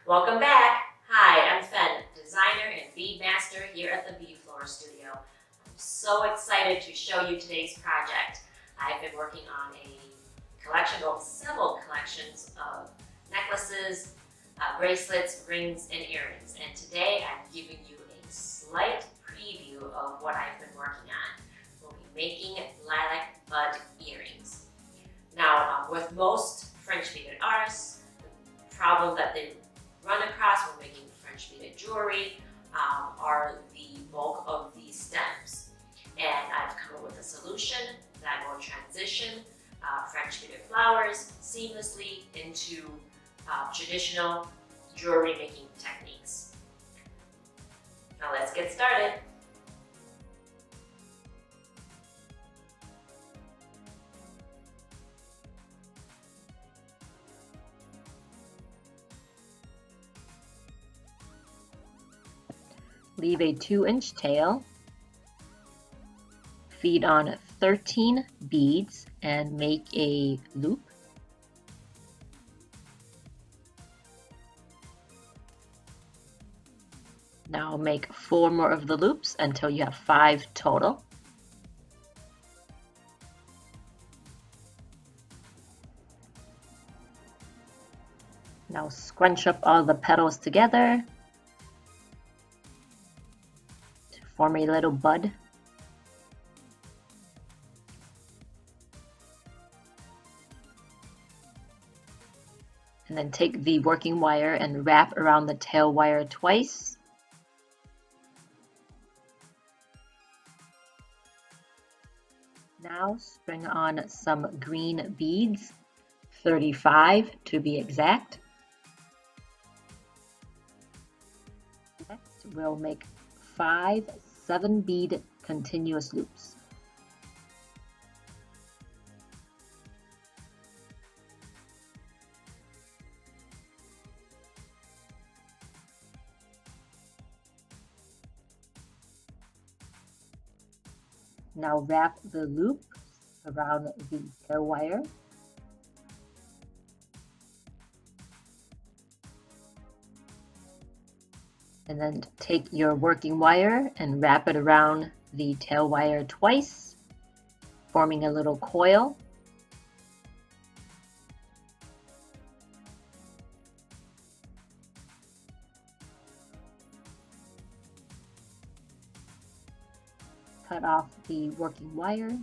Welcome back! Hi, I'm Fen, designer and bead master here at the Bead Floor Studio. I'm so excited to show you today's project. I've been working on a collection, well, several collections of necklaces, bracelets, rings, and earrings. And today I'm giving you a slight preview of what I've been working on. We'll be making lilac bud earrings. Now, with most French beaded artists, the problem that they run across when making French beaded jewelry are the bulk of the stems. And I've come up with a solution that will transition French beaded flowers seamlessly into traditional jewelry making techniques. Now let's get started. Leave a 2-inch tail, feed on 13 beads and make a loop. Now make 4 more of the loops until you have 5 total. Now scrunch up all the petals together to form a little bud. And then take the working wire and wrap around the tail wire twice. Now string on some green beads, 35 to be exact. Next, we'll make 5 7-bead continuous loops. Now wrap the loop around the tail wire. And then take your working wire and wrap it around the tail wire twice, forming a little coil. Cut off the working wire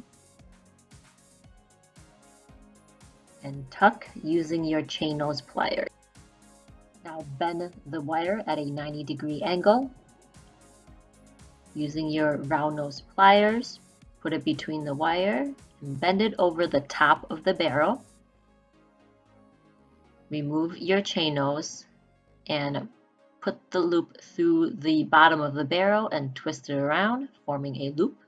and tuck using your chain nose pliers. Now bend the wire at a 90-degree angle. Using your round nose pliers, put it between the wire and bend it over the top of the barrel. Remove your chain nose and put the loop through the bottom of the barrel and twist it around, forming a loop.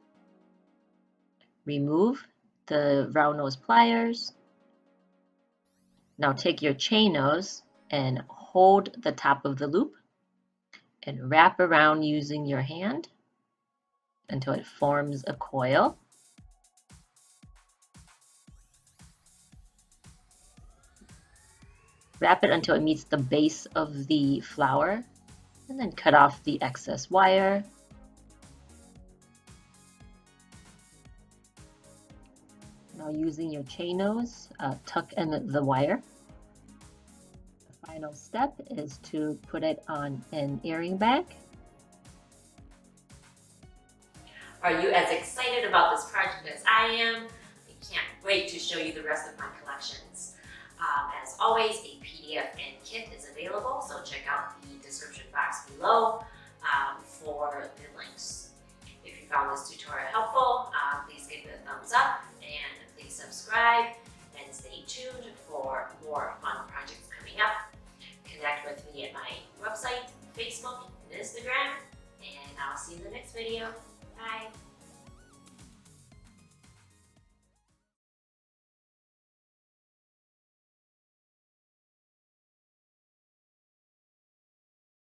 Remove the round nose pliers. Now take your chain nose and hold the top of the loop and wrap around using your hand until it forms a coil. Wrap it until it meets the base of the flower, and then cut off the excess wire. Now using your chain nose, tuck in the wire. The final step is to put it on an earring bag. Are you as excited about this project as I am? I can't wait to show you the rest of my collections. As always, a PDF and kit is available, so check out the description box below for the links. If you found this tutorial helpful, please give it a thumbs up and please subscribe and stay tuned for more fun projects coming up. Connect with me at my website, Facebook, and Instagram, and I'll see you in the next video. Bye!